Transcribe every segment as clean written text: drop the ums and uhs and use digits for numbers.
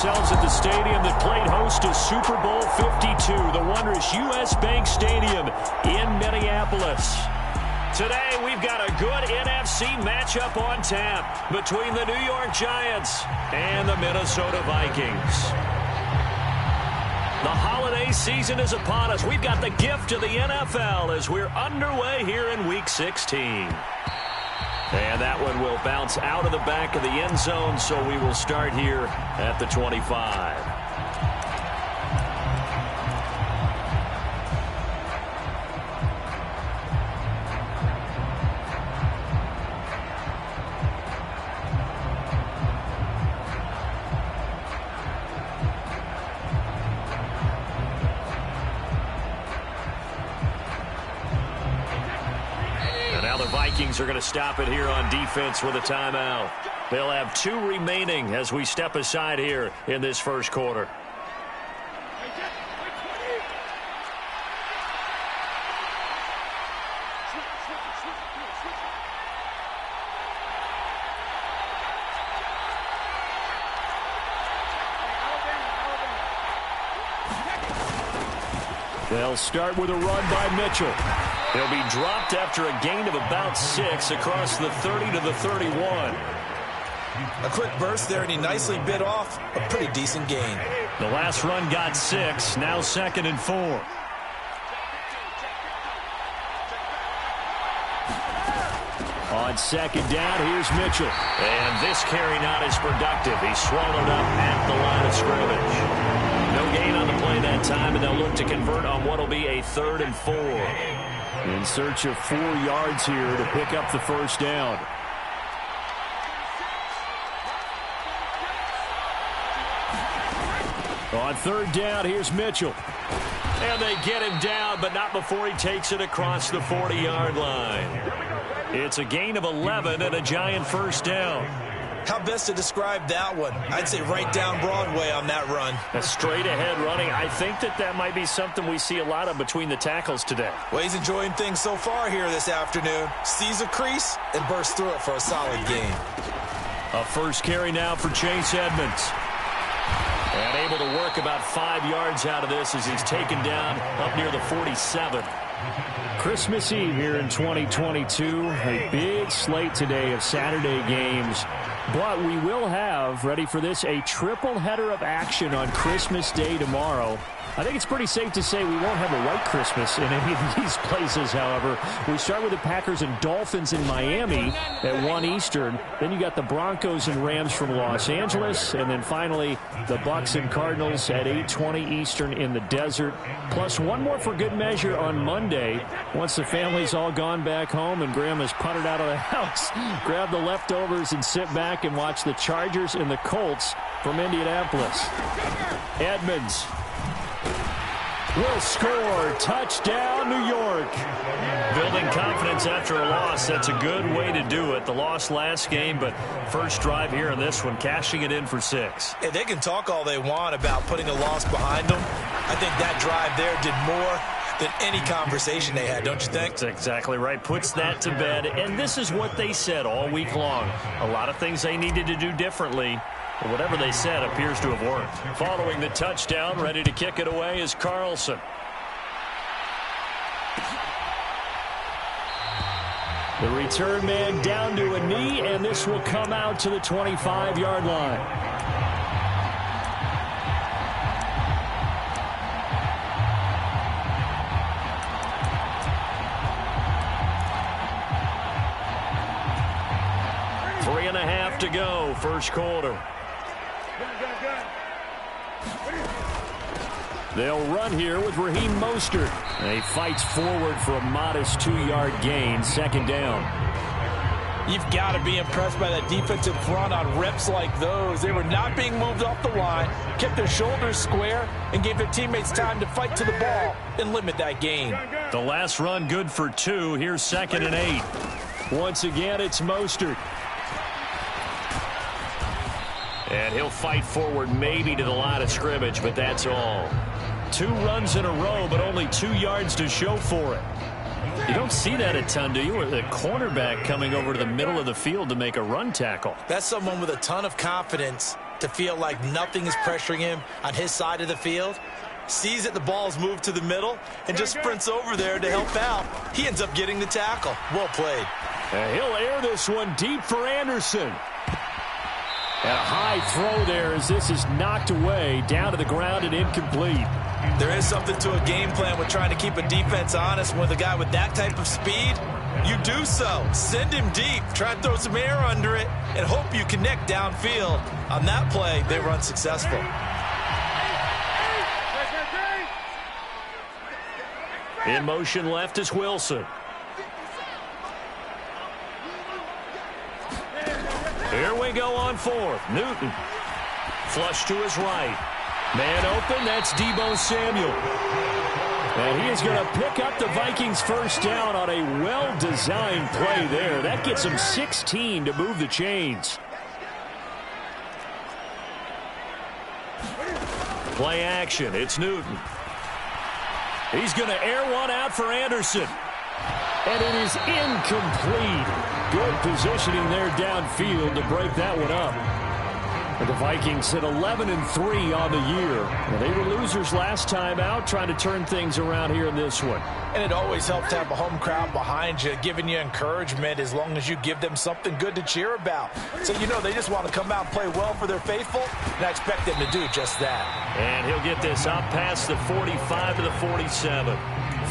ourselves at the stadium that played host to Super Bowl 52, the wondrous U.S. Bank Stadium in Minneapolis. Today, we've got a good NFC matchup on tap between the New York Giants and the Minnesota Vikings. The holiday season is upon us. We've got the gift of the NFL as we're underway here in Week 16. And that one will bounce out of the back of the end zone, so we will start here at the 25. Vikings are going to stop it here on defense with a timeout. They'll have 2 remaining as we step aside here in this first quarter. They'll start with a run by Mitchell. He'll be dropped after a gain of about 6 across the 30 to the 31. A quick burst there, and he nicely bit off a pretty decent gain. The last run got 6, now 2nd and 4. On 2nd down, here's Mitchell. And this carry not as productive. He's swallowed up at the line of scrimmage. No gain on the play that time, and they'll look to convert on what will be a 3rd and 4. In search of 4 yards here to pick up the first down. On 3rd down, here's Mitchell. And they get him down, but not before he takes it across the 40-yard line. It's a gain of 11 and a Giant first down. How best to describe that one? I'd say right down Broadway on that run. A straight-ahead running. I think that might be something we see a lot of between the tackles today. Well, he's enjoying things so far here this afternoon. Sees a crease and bursts through it for a solid gain. A first carry now for Chase Edmonds. And able to work about 5 yards out of this as he's taken down up near the 47. Christmas Eve here in 2022. A big slate today of Saturday games. But we will have, ready for this, a triple header of action on Christmas Day tomorrow. I think it's pretty safe to say we won't have a white Christmas in any of these places, however. We start with the Packers and Dolphins in Miami at 1 Eastern. Then you got the Broncos and Rams from Los Angeles. And then finally, the Bucs and Cardinals at 8:20 Eastern in the desert. Plus one more for good measure on Monday. Once the family's all gone back home and Grandma's puttered out of the house, grab the leftovers and sit back and watch the Chargers and the Colts from Indianapolis. Edmonds will score. Touchdown, New York. Building confidence after a loss. That's a good way to do it. The loss last game, but first drive here in this one, cashing it in for 6. Hey, they can talk all they want about putting a loss behind them. I think that drive there did more than any conversation they had, don't you think? That's exactly right. Puts that to bed. And this is what they said all week long. A lot of things they needed to do differently. But whatever they said appears to have worked. Following the touchdown, ready to kick it away is Carlson. The return man down to a knee, and this will come out to the 25-yard line. Three and a half to go, first quarter. They'll run here with Raheem Mostert. And he fights forward for a modest 2-yard gain, 2nd down. You've got to be impressed by that defensive front on reps like those. They were not being moved off the line, kept their shoulders square, and gave their teammates time to fight to the ball and limit that gain. The last run good for 2. Here's 2nd and 8. Once again, it's Mostert. And he'll fight forward maybe to the line of scrimmage, but that's all. 2 runs in a row, but only 2 yards to show for it. You don't see that a ton, do you? With a cornerback coming over to the middle of the field to make a run tackle. That's someone with a ton of confidence to feel like nothing is pressuring him on his side of the field. Sees that the ball's moved to the middle and just sprints over there to help out. He ends up getting the tackle. Well played. And he'll air this one deep for Anderson. And a high throw there as this is knocked away, down to the ground and incomplete. There is something to a game plan with trying to keep a defense honest. With a guy with that type of speed, you do so. Send him deep, try and throw some air under it, and hope you connect downfield. On that play, they were unsuccessful. In motion left is Wilson. Here we go on fourth. Newton. Flush to his right. Man open, that's Deebo Samuel. And he is going to pick up the Vikings first down on a well-designed play there. That gets him 16 to move the chains. Play action, it's Newton. He's going to air one out for Anderson. And it is incomplete. Good positioning there downfield to break that one up. And the Vikings sit 11-3 on the year. And they were losers last time out, trying to turn things around here in this one. And it always helps to have a home crowd behind you, giving you encouragement as long as you give them something good to cheer about. So you know they just want to come out and play well for their faithful, and I expect them to do just that. And he'll get this up past the 45 to the 47.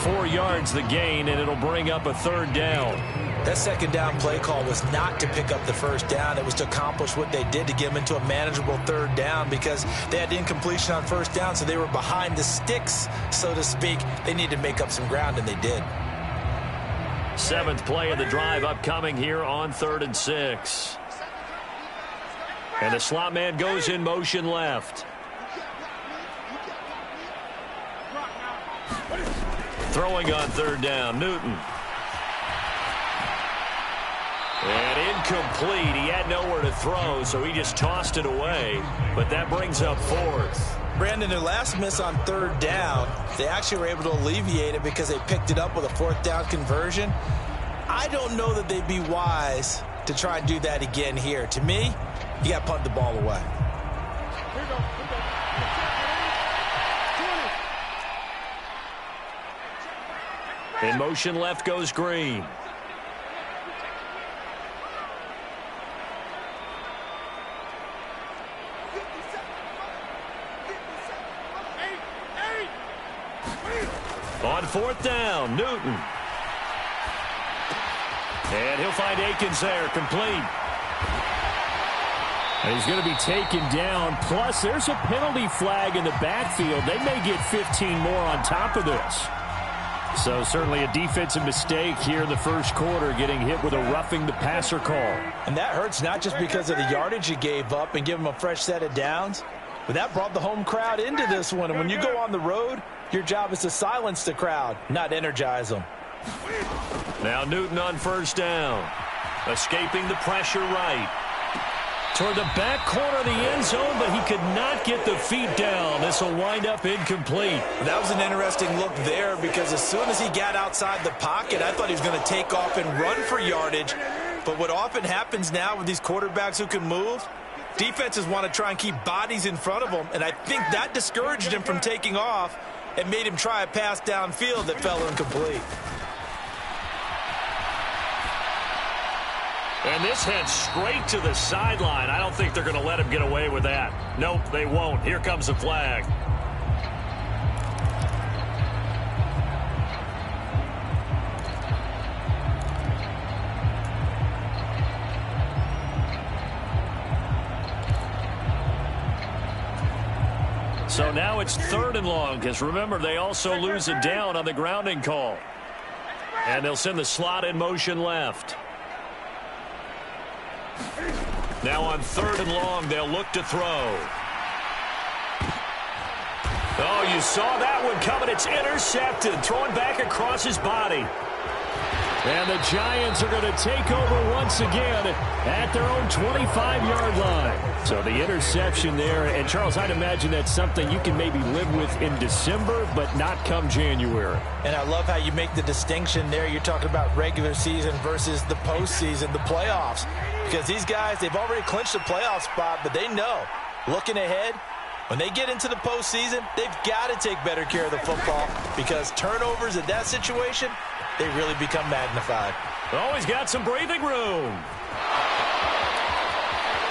4 yards the gain, and it'll bring up a third down. That second down play call was not to pick up the first down. It was to accomplish what they did to get them into a manageable third down because they had incompletion on first down, so they were behind the sticks, so to speak. They needed to make up some ground, and they did. 7th play of the drive upcoming here on 3rd and 6. And the slot man goes in motion left. Throwing on 3rd down, Newton. And incomplete. He had nowhere to throw, so he just tossed it away. But that brings up 4th. Brandon, their last miss on 3rd down, they actually were able to alleviate it because they picked it up with a 4th down conversion. I don't know that they'd be wise to try and do that again here. To me, you got to punt the ball away. In motion left goes Green. On 4th down, Newton. And he'll find Akins there, complete. And he's going to be taken down. Plus, there's a penalty flag in the backfield. They may get 15 more on top of this. So certainly a defensive mistake here in the first quarter, getting hit with a roughing the passer call. And that hurts not just because of the yardage you gave up and give them a fresh set of downs, but that brought the home crowd into this one. And when you go on the road, your job is to silence the crowd, not energize them. Now Newton on 1st down. Escaping the pressure right. Toward the back corner of the end zone, but he could not get the feet down. This will wind up incomplete. That was an interesting look there because as soon as he got outside the pocket, I thought he was going to take off and run for yardage. But what often happens now with these quarterbacks who can move, defenses want to try and keep bodies in front of them, and I think that discouraged him from taking off and made him try a pass downfield that fell incomplete. And this heads straight to the sideline. I don't think they're going to let him get away with that. Nope, they won't. Here comes the flag. So now it's 3rd and long, because remember, they also lose it down on the grounding call. And they'll send the slot in motion left. Now on 3rd and long, they'll look to throw. Oh, you saw that one coming. It's intercepted. Throwing back across his body. And the Giants are going to take over once again at their own 25-yard line. So the interception there. And, Charles, I'd imagine that's something you can maybe live with in December, but not come January. And I love how you make the distinction there. You're talking about regular season versus the postseason, the playoffs. Because these guys, they've already clinched a playoff spot, but they know Looking ahead, when they get into the postseason, they've got to take better care of the football because turnovers in that situation, they really become magnified. Always got some breathing room.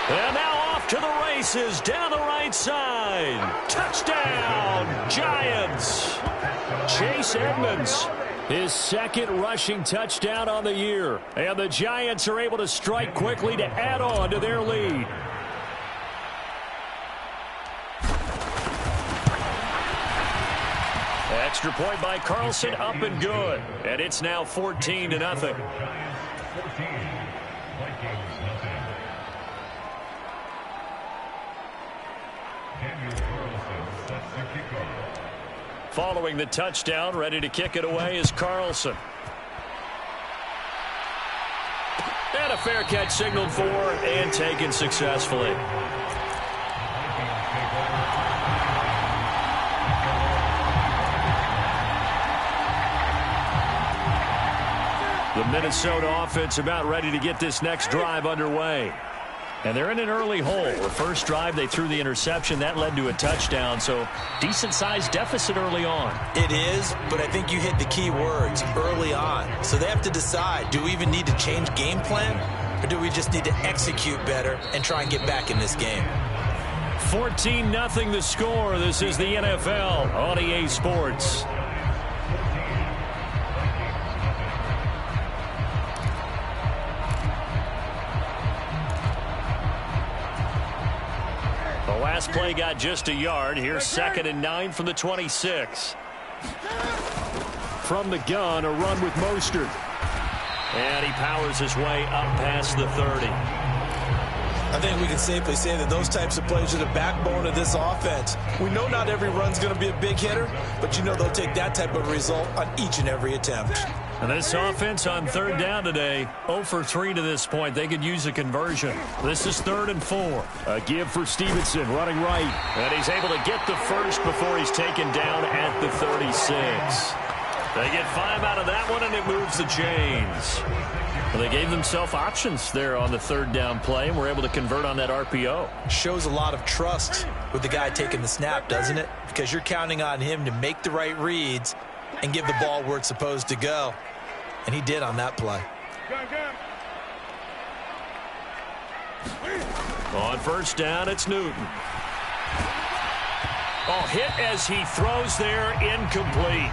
And now off to the races down the right side. Touchdown, Giants. Chase Edmonds, his second rushing touchdown on the year. And the Giants are able to strike quickly to add on to their lead. Extra point by Carlson, up and good. And it's now 14-0. Following the touchdown, ready to kick it away is Carlson. And a fair catch signaled for and taken successfully. The Minnesota offense about ready to get this next drive underway. And they're in an early hole. The first drive, they threw the interception. That led to a touchdown, so decent-sized deficit early on. It is, but I think you hit the key words, early on. So they have to decide, do we even need to change game plan, or do we just need to execute better and try and get back in this game? 14-0 the score. This is the NFL on EA Sports. The last play got just a yard. Here's 2nd and 9 from the 26. From the gun, a run with Mostert. And he powers his way up past the 30. I think we can safely say that those types of plays are the backbone of this offense. We know not every run's going to be a big hitter, but you know they'll take that type of result on each and every attempt. And this offense on 3rd down today, 0 for 3 to this point. They could use a conversion. This is 3rd and 4. A give for Stevenson, running right. And he's able to get the first before he's taken down at the 36. They get 5 out of that one, and it moves the chains. Well, they gave themselves options there on the 3rd down play, and were able to convert on that RPO. Shows a lot of trust with the guy taking the snap, doesn't it? Because you're counting on him to make the right reads and give the ball where it's supposed to go. And he did on that play. On 1st down, it's Newton. Oh, hit as he throws there, incomplete.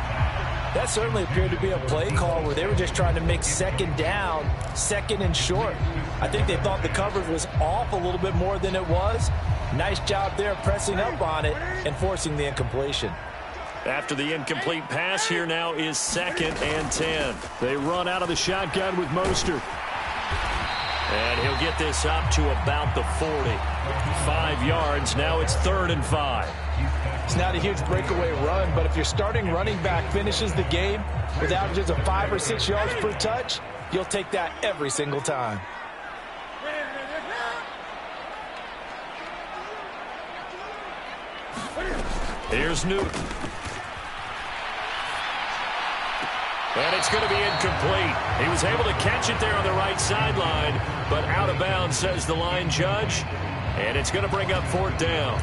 That certainly appeared to be a play call where they were just trying to make 2nd down, 2nd and short. I think they thought the coverage was off a little bit more than it was. Nice job there pressing up on it and forcing the incompletion. After the incomplete pass, here now is 2nd and 10. They run out of the shotgun with Mostert. And he'll get this up to about the 40. 5 yards. Now it's 3rd and 5. It's not a huge breakaway run, but if your starting running back finishes the game with averages of 5 or 6 yards per touch, you'll take that every single time. Here's Newton. And it's going to be incomplete. He was able to catch it there on the right sideline, but out of bounds, says the line judge. And it's going to bring up 4th down.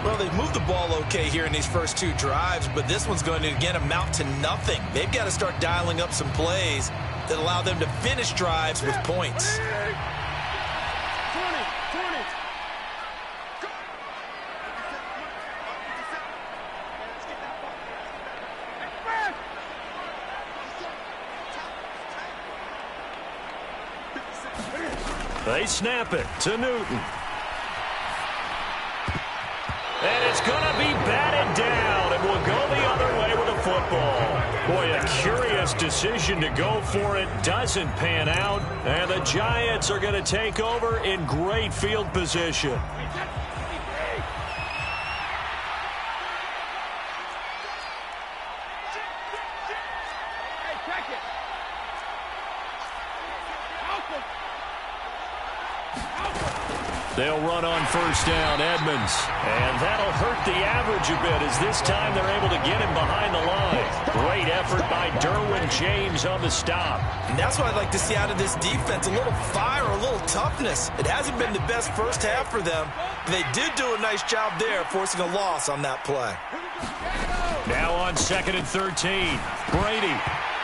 Well, they've moved the ball okay here in these first 2 drives, but this one's going to, again, amount to nothing. They've got to start dialing up some plays that allow them to finish drives with points. They snap it to Newton. And it's going to be batted down, and will go the other way with a football. Boy, a curious decision to go for it. Doesn't pan out, and the Giants are going to take over in great field position. They'll run on first down, Edmonds. And that'll hurt the average a bit as this time they're able to get him behind the line. Great effort by Derwin James on the stop. And that's what I'd like to see out of this defense, a little fire, a little toughness. It hasn't been the best first half for them. They did do a nice job there, forcing a loss on that play. Now on 2nd and 13, Brady.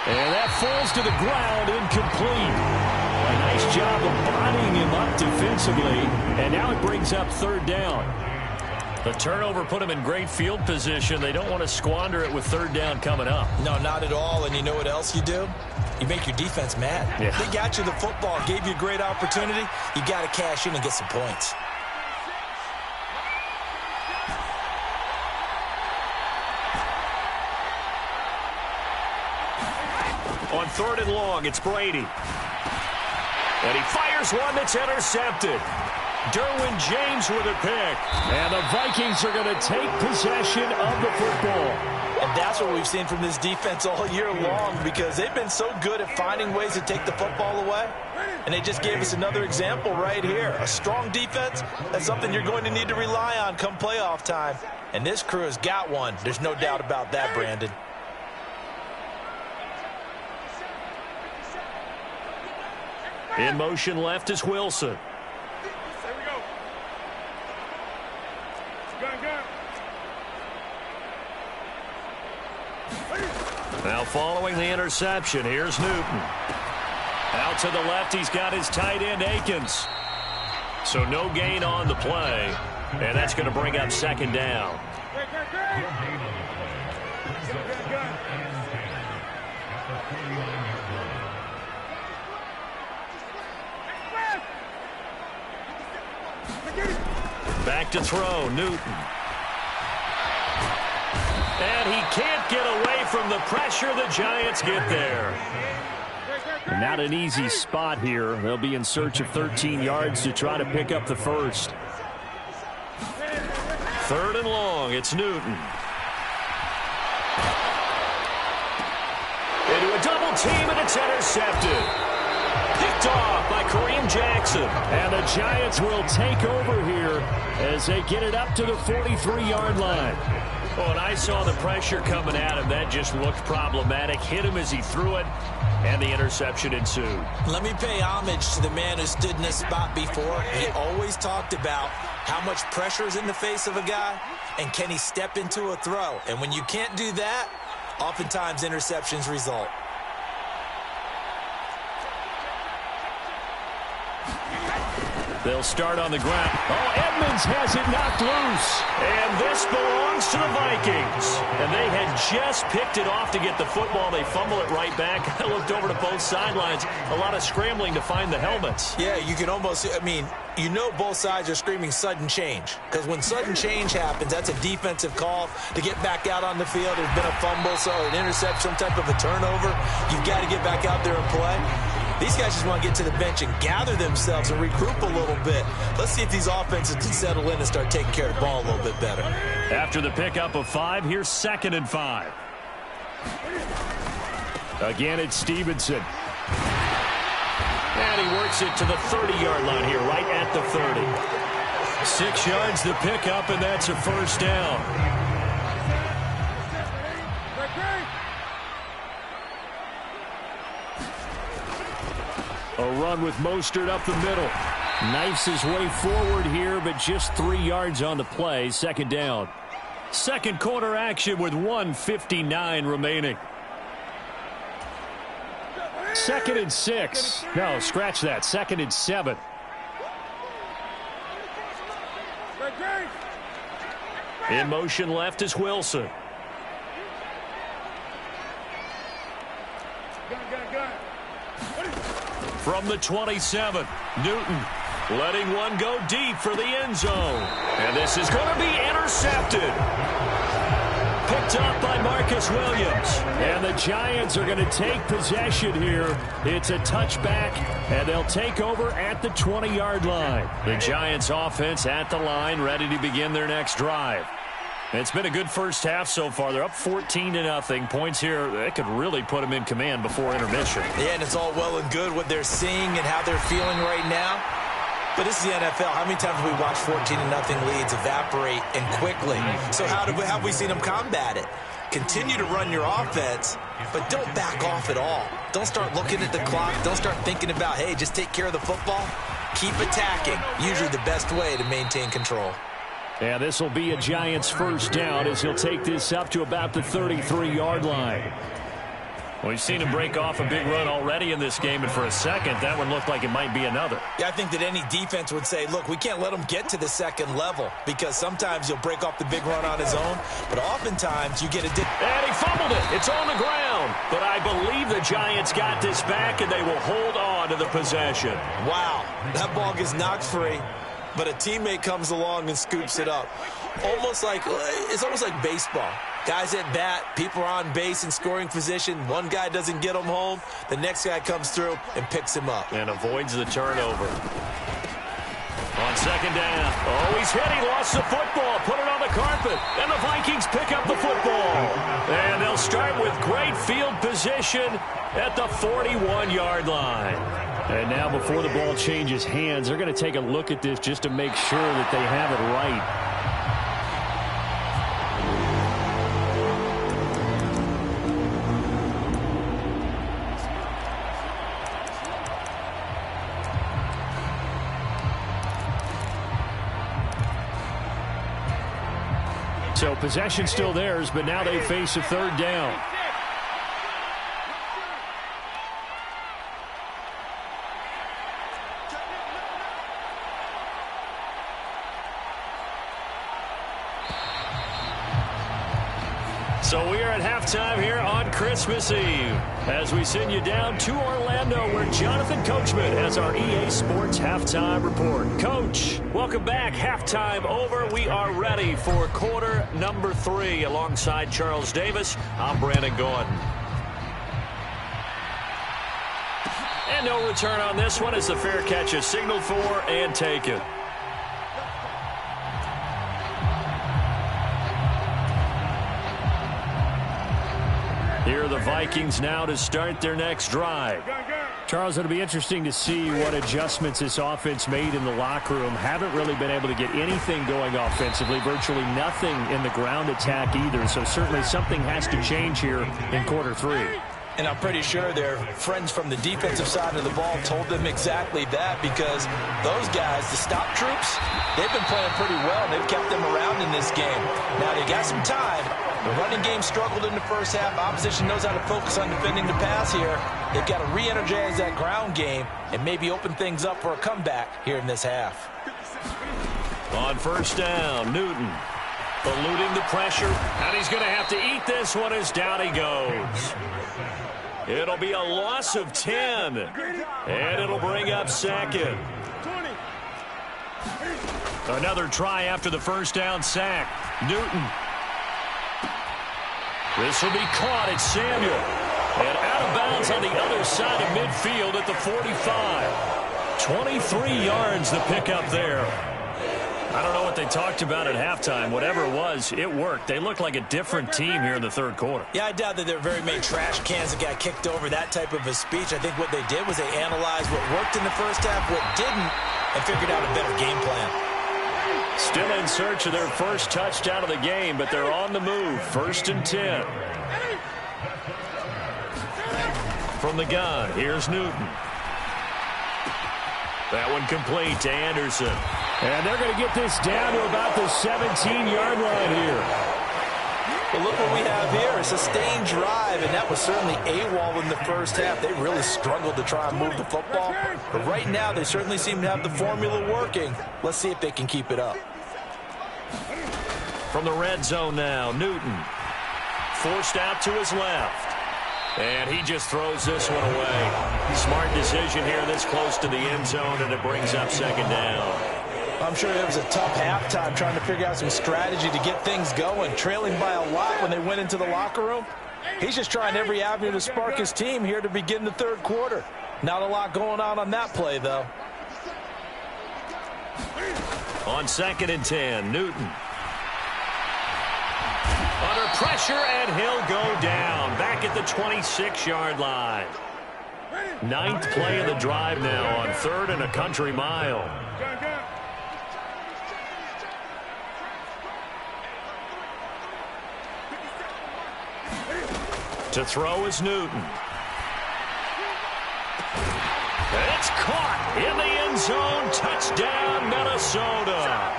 And that falls to the ground, incomplete. A nice job of bodying him up defensively. And now it brings up 3rd down. The turnover put them in great field position. They don't want to squander it with 3rd down coming up. No, not at all. And you know what else you do? You make your defense mad. Yeah. They got you the football, gave you a great opportunity. You got to cash in and get some points. On 3rd and long, it's Brady. And he fires one that's intercepted. Derwin James with a pick. And the Vikings are going to take possession of the football. And that's what we've seen from this defense all year long, because they've been so good at finding ways to take the football away. And they just gave us another example right here. A strong defense, that's something you're going to need to rely on come playoff time. And this crew has got one. There's no doubt about that, Brandon. In motion left is Wilson. Now following the interception, here's Newton. Out to the left, he's got his tight end, Akins. So no gain on the play, and that's going to bring up 2nd down. Back to throw, Newton. And he can't get away from the pressure. The Giants get there. Not an easy spot here. They'll be in search of 13 yards to try to pick up the first. 3rd and long, it's Newton. Into a double team, and it's intercepted. Picked off by Kareem Jackson. And the Giants will take over here as they get it up to the 43-yard line. Oh, and I saw the pressure coming at him. That just looked problematic. Hit him as he threw it, and the interception ensued. Let me pay homage to the man who stood in this spot before. He always talked about how much pressure is in the face of a guy, and can he step into a throw. And when you can't do that, oftentimes interceptions result. They'll start on the ground. Oh, Edmonds has it knocked loose. And this belongs to the Vikings. And they had just picked it off to get the football. They fumble it right back. I looked over to both sidelines. A lot of scrambling to find the helmets. Yeah, you can almost, you know both sides are screaming sudden change. Because when sudden change happens, that's a defensive call to get back out on the field. There's been a fumble, so an interception, some type of a turnover. You've got to get back out there and play. These guys just want to get to the bench and gather themselves and regroup a little bit. Let's see if these offenses can settle in and start taking care of the ball a little bit better. After the pickup of 5, here's 2nd and 5. Again, it's Stevenson. And he works it to the 30-yard line here, right at the 30. 6 yards the pickup, and that's a first down. A run with Mostert up the middle. Knifes his way forward here, but just 3 yards on the play. 2nd down. Second quarter action with 1:59 remaining. 2nd and 6. No, scratch that. 2nd and 7. In motion left is Wilson. From the 27, Newton letting one go deep for the end zone. And this is going to be intercepted. Picked up by Marcus Williams. And the Giants are going to take possession here. It's a touchback, and they'll take over at the 20-yard line. The Giants offense at the line, ready to begin their next drive. It's been a good first half so far. They're up 14-0. Points here, that could really put them in command before intermission. Yeah, and it's all well and good what they're seeing and how they're feeling right now. But this is the NFL. How many times have we watched 14-0 leads evaporate and quickly? So how have we seen them combat it? Continue to run your offense, but don't back off at all. Don't start looking at the clock. Don't start thinking about, hey, just take care of the football. Keep attacking. Usually the best way to maintain control. Yeah, this will be a Giants first down as he'll take this up to about the 33-yard line. We've seen him break off a big run already in this game, and for a second, that one looked like it might be another. Yeah, I think that any defense would say, look, we can't let him get to the second level because sometimes he'll break off the big run on his own, but oftentimes you get a and he fumbled it. It's on the ground, but I believe the Giants got this back, and they will hold on to the possession. Wow, that ball gets knocked free, but a teammate comes along and scoops it up. It's almost like baseball. Guys at bat, people are on base in scoring position. One guy doesn't get him home. The next guy comes through and picks him up. And avoids the turnover. On second down. Oh, he's hit. He lost the football. Put it on the carpet. And the Vikings pick up the football. And they'll start with great field position at the 41-yard line. And now before the ball changes hands, they're going to take a look at this just to make sure that they have it right. So possession still theirs, but now they face a third down. So we are at halftime here on Christmas Eve as we send you down to Orlando where Jonathan Coachman has our EA Sports Halftime Report. Coach, welcome back. Halftime over. We are ready for quarter number 3 alongside Charles Davis. I'm Brandon Gordon. And no return on this one as the fair catch is signaled for and taken. Here are the Vikings now to start their next drive. Charles, it'll be interesting to see what adjustments this offense made in the locker room. Haven't really been able to get anything going offensively, virtually nothing in the ground attack either. So certainly something has to change here in quarter 3. And I'm pretty sure their friends from the defensive side of the ball told them exactly that because those guys, the stop troops, they've been playing pretty well. They've kept them around in this game. Now they got some time. The running game struggled in the first half. Opposition knows how to focus on defending the pass here. They've got to re-energize that ground game and maybe open things up for a comeback here in this half. On first down, Newton eluding the pressure, and he's going to have to eat this one as down he goes. It'll be a loss of 10, and it'll bring up second. Another try after the first down sack. Newton. This will be caught at Samuel. And out of bounds on the other side of midfield at the 45. 23 yards the pickup there. I don't know what they talked about at halftime. Whatever it was, it worked. They look like a different team here in the third quarter. Yeah, I doubt that there are very many trash cans that got kicked over, that type of a speech. I think what they did was they analyzed what worked in the first half, what didn't, and figured out a better game plan. Still in search of their first touchdown of the game, but they're on the move. 1st and 10. From the gun, here's Newton. That one complete to Anderson. And they're going to get this down to about the 17-yard line here. But look what we have here, a sustained drive, and that was certainly AWOL in the first half. They really struggled to try and move the football. But right now, they certainly seem to have the formula working. Let's see if they can keep it up. From the red zone now, Newton. Forced out to his left. And he just throws this one away. Smart decision here this close to the end zone, and it brings up second down. I'm sure it was a tough halftime trying to figure out some strategy to get things going. Trailing by a lot when they went into the locker room. He's just trying every avenue to spark his team here to begin the third quarter. Not a lot going on that play, though. On 2nd and 10, Newton. Under pressure, and he'll go down. Back at the 26-yard line. Ninth play of the drive now on 3rd and a country mile. To throw is Newton. It's caught in the end zone. Touchdown, Minnesota.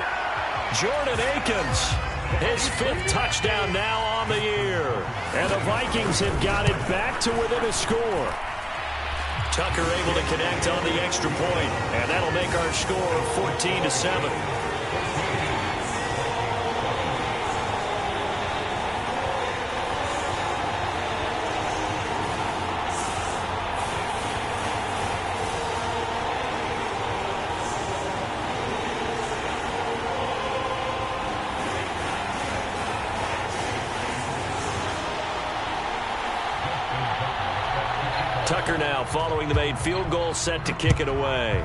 Jordan Akins, his 5th touchdown now on the year. And the Vikings have got it back to within a score. Tucker able to connect on the extra point, and that'll make our score 14-7. Tucker now following the made field goal, set to kick it away.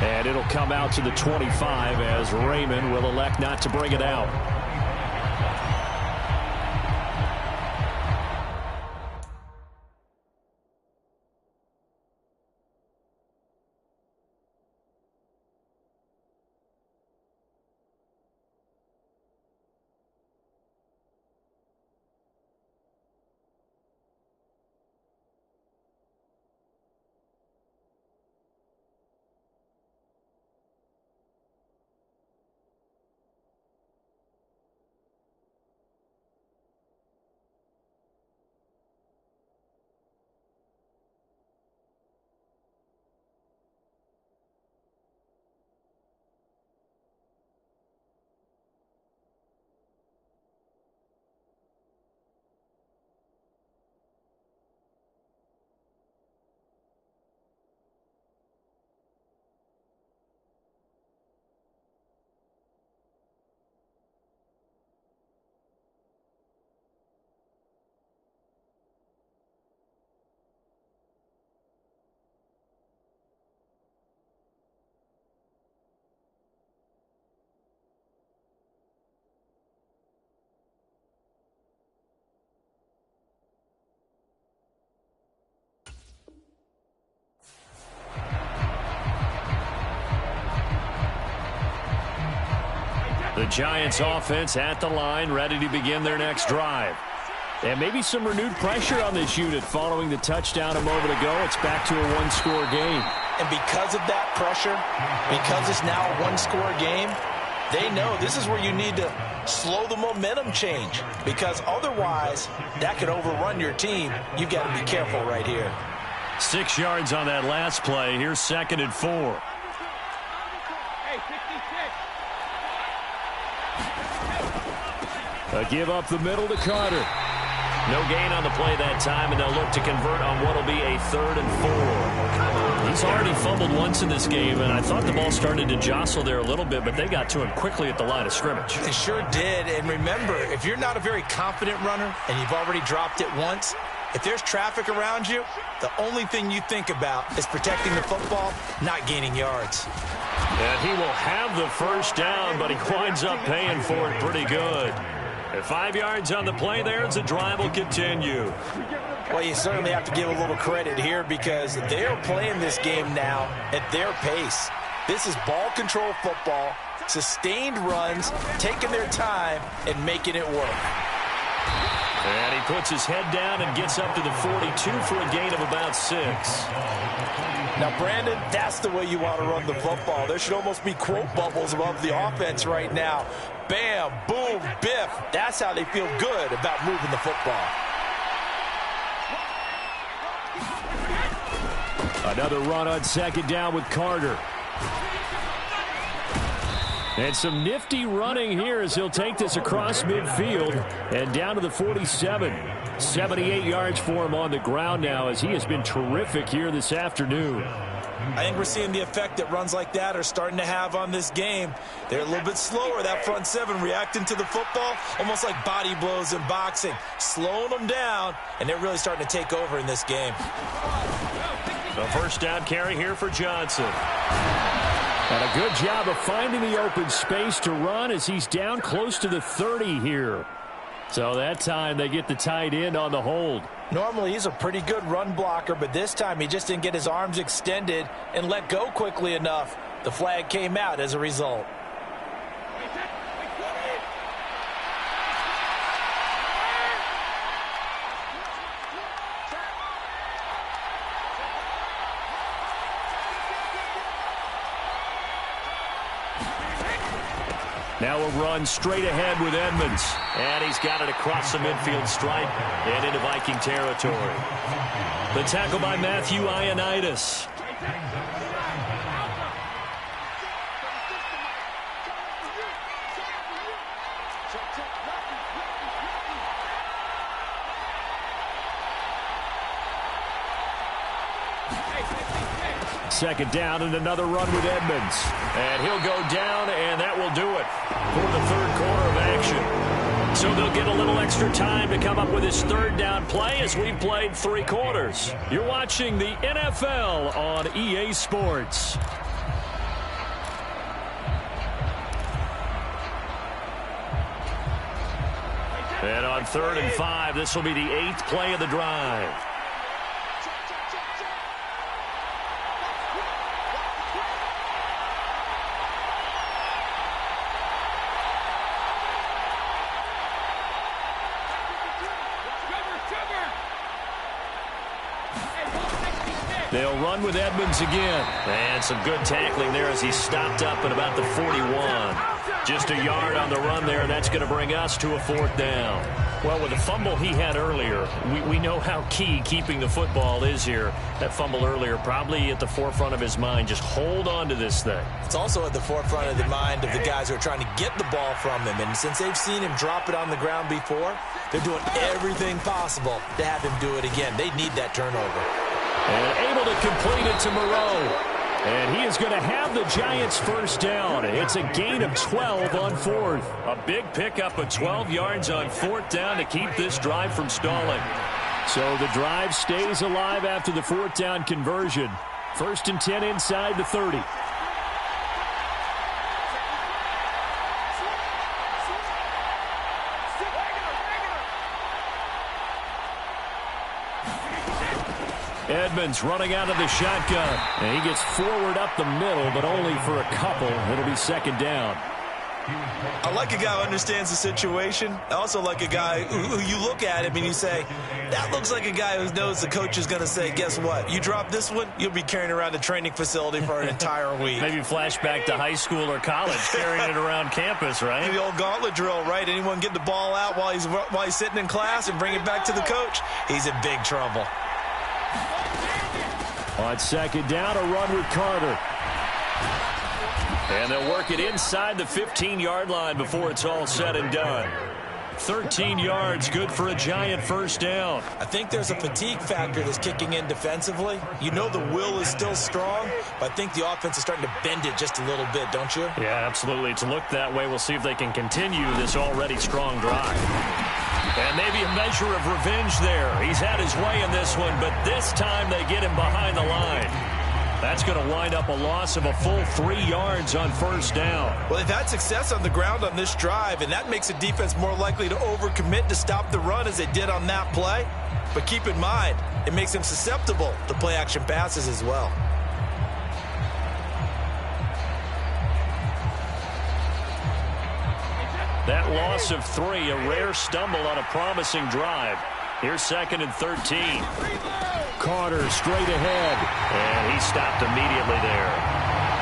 And it'll come out to the 25 as Raymond will elect not to bring it out. The Giants offense at the line, ready to begin their next drive. And maybe some renewed pressure on this unit following the touchdown a moment ago. It's back to a one-score game. And because of that pressure, because it's now a one-score game, they know this is where you need to slow the momentum change, because otherwise that could overrun your team. You've got to be careful right here. 6 yards on that last play. Here's 2nd and 4. A give up the middle to Carter. No gain on the play that time, and they'll look to convert on what will be a 3rd and 4. He's already fumbled once in this game, and I thought the ball started to jostle there a little bit, but they got to him quickly at the line of scrimmage. They sure did, and remember, if you're not a very confident runner and you've already dropped it once, if there's traffic around you, the only thing you think about is protecting the football, not gaining yards. And he will have the first down, but he winds up paying for it pretty good. At 5 yards on the play there as the drive will continue. Well, you certainly have to give a little credit here because they're playing this game now at their pace. This is ball control football, sustained runs, taking their time and making it work. And he puts his head down and gets up to the 42 for a gain of about 6. Now, Brandon, that's the way you want to run the football. There should almost be quote bubbles above the offense right now. Bam, boom, biff. That's how they feel good about moving the football. Another run on 2nd down with Carter. And some nifty running here as he'll take this across midfield and down to the 47. 78 yards for him on the ground now as he has been terrific here this afternoon. I think we're seeing the effect that runs like that are starting to have on this game. They're a little bit slower, that front seven, reacting to the football, almost like body blows in boxing, slowing them down, and they're really starting to take over in this game. The first down carry here for Johnson. And a good job of finding the open space to run as he's down close to the 30 here. So that time they get the tight end on the hold. Normally he's a pretty good run blocker, but this time he just didn't get his arms extended and let go quickly enough. The flag came out as a result. Now a run straight ahead with Edmonds. And he's got it across the midfield stripe and into Viking territory. The tackle by Matthew Ioannidis. Second down and another run with Edmonds. And he'll go down, and that will do it for the third quarter of action. So they'll get a little extra time to come up with his third down play as we've played 3 quarters. You're watching the NFL on EA Sports. And on 3rd and 5, this will be the 8th play of the drive. They'll run with Edmonds again. And some good tackling there as he stopped up at about the 41. Just a yard on the run there. That's going to bring us to a 4th down. Well, with the fumble he had earlier, we know how key keeping the football is here. That fumble earlier probably at the forefront of his mind. Just hold on to this thing. It's also at the forefront of the mind of the guys who are trying to get the ball from him. And since they've seen him drop it on the ground before, they're doing everything possible to have him do it again. They need that turnover. And able to complete it to Moreau. And he is going to have the Giants first down. It's a gain of 12 on 4th. A big pickup of 12 yards on 4th down to keep this drive from stalling. So the drive stays alive after the 4th down conversion. 1st and 10 inside the 30. Edmonds running out of the shotgun. And he gets forward up the middle, but only for a couple. It'll be 2nd down. I like a guy who understands the situation. I also like a guy who you look at him and you say, that looks like a guy who knows the coach is going to say, guess what? You drop this one, you'll be carrying around the training facility for an entire week. Maybe flashback to high school or college, carrying it around campus, right? The old gauntlet drill, right? Anyone get the ball out while he's sitting in class and bring it back to the coach? He's in big trouble. On 2nd down, a run with Carter. And they'll work it inside the 15-yard line before it's all said and done. 13 yards, good for a Giant first down. I think there's a fatigue factor that's kicking in defensively. You know the will is still strong, but I think the offense is starting to bend it just a little bit, don't you? Yeah, absolutely. It's looked that way. We'll see if they can continue this already strong drive. And maybe a measure of revenge there. He's had his way in this one, but this time they get him behind the line. That's going to wind up a loss of a full 3 yards on first down. Well, they've had success on the ground on this drive, and that makes the defense more likely to overcommit to stop the run as they did on that play. But keep in mind, it makes them susceptible to play-action passes as well. That loss of 3, a rare stumble on a promising drive. Here's 2nd and 13. Carter straight ahead. And he stopped immediately there.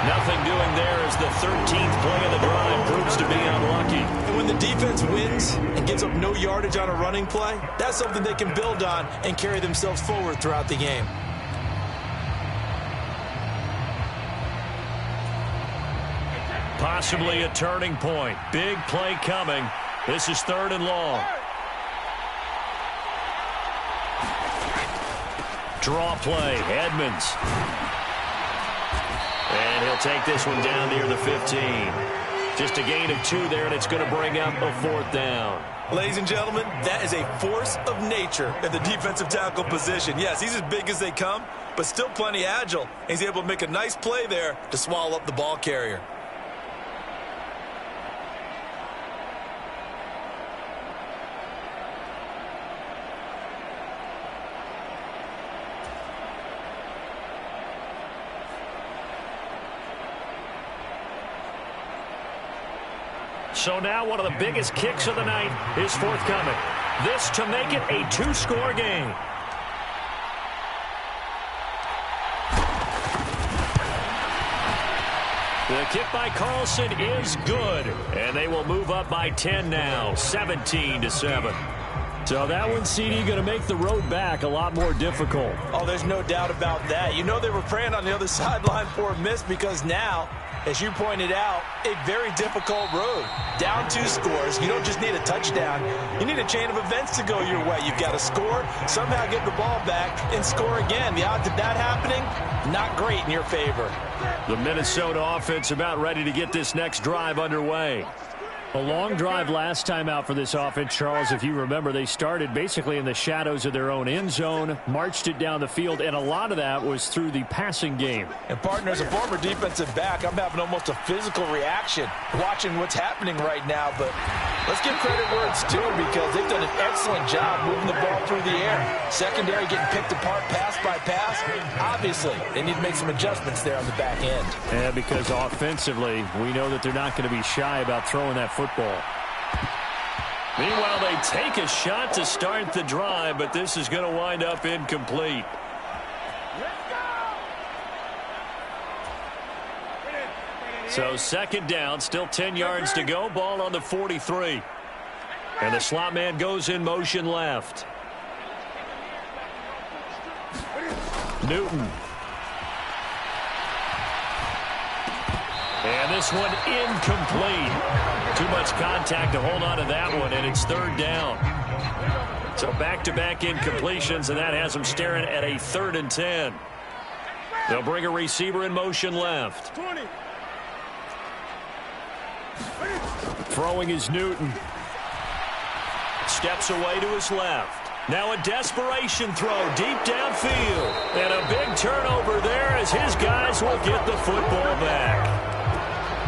Nothing doing there as the 13th play of the drive proves to be unlucky. And when the defense wins and gives up no yardage on a running play, that's something they can build on and carry themselves forward throughout the game. Possibly a turning point. Big play coming. This is 3rd and long. Draw play, Edmonds. And he'll take this one down near the 15. Just a gain of 2 there, and it's going to bring up a 4th down. Ladies and gentlemen, that is a force of nature in the defensive tackle position. Yes, he's as big as they come, but still plenty agile. He's able to make a nice play there to swallow up the ball carrier. So now one of the biggest kicks of the night is forthcoming. This to make it a two-score game. The kick by Carlson is good, and they will move up by 10 now, 17-7. So that one, CD, going to make the road back a lot more difficult. Oh, there's no doubt about that. You know they were praying on the other sideline for a miss because now, as you pointed out, a very difficult road. Down 2 scores. You don't just need a touchdown. You need a chain of events to go your way. You've got to score, somehow get the ball back, and score again. The odds of that happening, not great in your favor. The Minnesota offense about ready to get this next drive underway. A long drive last time out for this offense, Charles. If you remember, they started basically in the shadows of their own end zone, marched it down the field, and a lot of that was through the passing game. And, partner, as a former defensive back, I'm having almost a physical reaction watching what's happening right now. But let's give credit where it's due because they've done an excellent job moving the ball through the air. Secondary getting picked apart pass by pass. Obviously, they need to make some adjustments there on the back end. Yeah, because offensively, we know that they're not going to be shy about throwing that football. Meanwhile, they take a shot to start the drive, but this is going to wind up incomplete. So second down, still 10 yards to go, ball on the 43. And the slot man goes in motion left. Newton. And this one incomplete. Too much contact to hold on to that one, and it's third down. So back-to-back incompletions, and that has them staring at a 3rd and 10. They'll bring a receiver in motion left. Throwing is Newton. Steps away to his left. Now a desperation throw deep downfield. And a big turnover there as his guys will get the football back.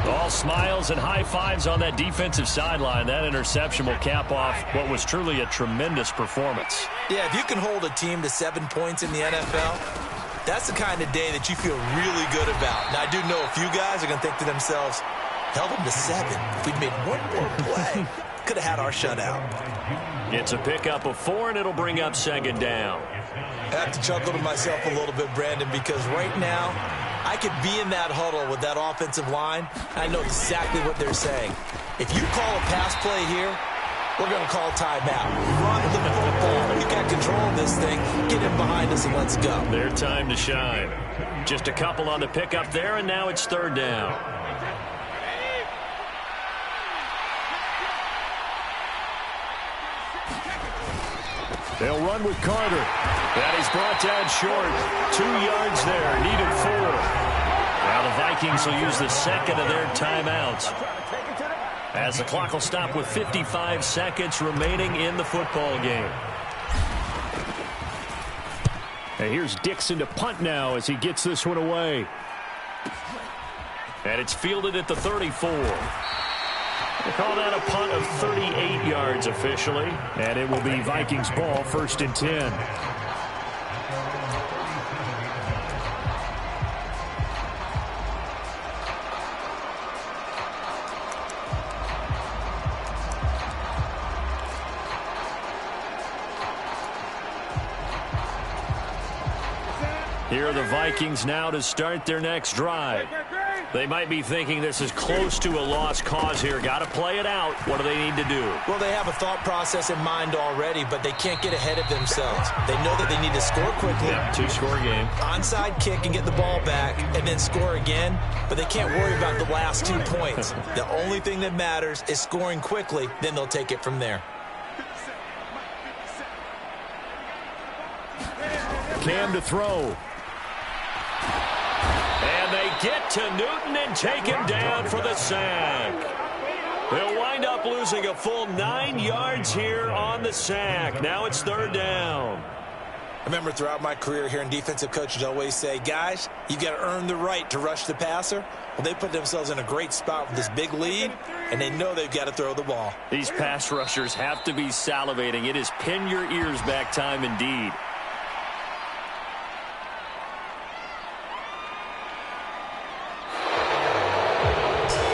All smiles and high fives on that defensive sideline. That interception will cap off what was truly a tremendous performance. Yeah, if you can hold a team to 7 points in the NFL, that's the kind of day that you feel really good about. Now, I do know a few guys are going to think to themselves, held them to 7. If we'd made one more play, could have had our shutout. It's a pickup of 4, and it'll bring up second down. I have to chuckle to myself a little bit, Brandon, because right now, I could be in that huddle with that offensive line. I know exactly what they're saying. If you call a pass play here, we're going to call timeout. Run the football. You got control of this thing. Get in behind us and let's go. Their time to shine. Just a couple on the pickup there, and now it's third down. They'll run with Carter. That is brought down short. 2 yards there. Needed 4. Now the Vikings will use the second of their timeouts, as the clock will stop with 55 seconds remaining in the football game. And here's Dixon to punt now as he gets this one away. And it's fielded at the 34. They call that a punt of 38 yards officially. And it will be Vikings ball, 1st and 10. Here are the Vikings now to start their next drive. They might be thinking this is close to a lost cause here. Got to play it out. What do they need to do? Well, they have a thought process in mind already, but they can't get ahead of themselves. They know that they need to score quickly. Yeah, 2-score game. Onside kick and get the ball back and then score again, but they can't worry about the last 2 points. The only thing that matters is scoring quickly, then they'll take it from there. Cam to throw. And they get to Newton and take him down for the sack. They'll wind up losing a full 9 yards here on the sack. Now it's third down. I remember throughout my career hearing defensive coaches always say, guys, you got to earn the right to rush the passer. Well, they put themselves in a great spot with this big lead, and they know they've got to throw the ball. These pass rushers have to be salivating. It is pin your ears back time indeed.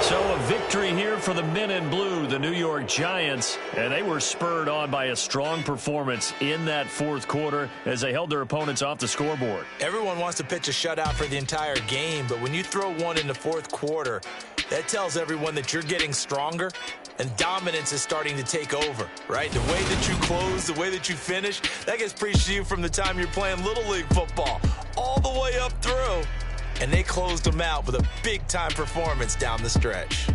So a victory here for the men in blue, the New York Giants, and they were spurred on by a strong performance in that fourth quarter as they held their opponents off the scoreboard. Everyone wants to pitch a shutout for the entire game, but when you throw one in the fourth quarter, that tells everyone that you're getting stronger and dominance is starting to take over, right? The way that you close, the way that you finish, that gets preached to you from the time you're playing Little League football all the way up through. And they closed them out with a big-time performance down the stretch.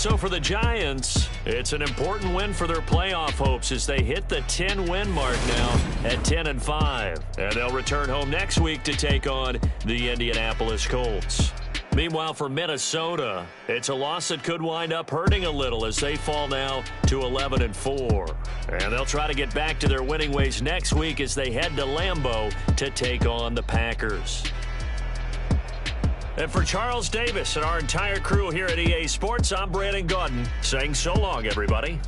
So for the Giants, it's an important win for their playoff hopes as they hit the 10-win mark now at 10-5. And they'll return home next week to take on the Indianapolis Colts. Meanwhile, for Minnesota, it's a loss that could wind up hurting a little as they fall now to 11-4. And they'll try to get back to their winning ways next week as they head to Lambeau to take on the Packers. And for Charles Davis and our entire crew here at EA Sports, I'm Brandon Gaudin saying so long, everybody.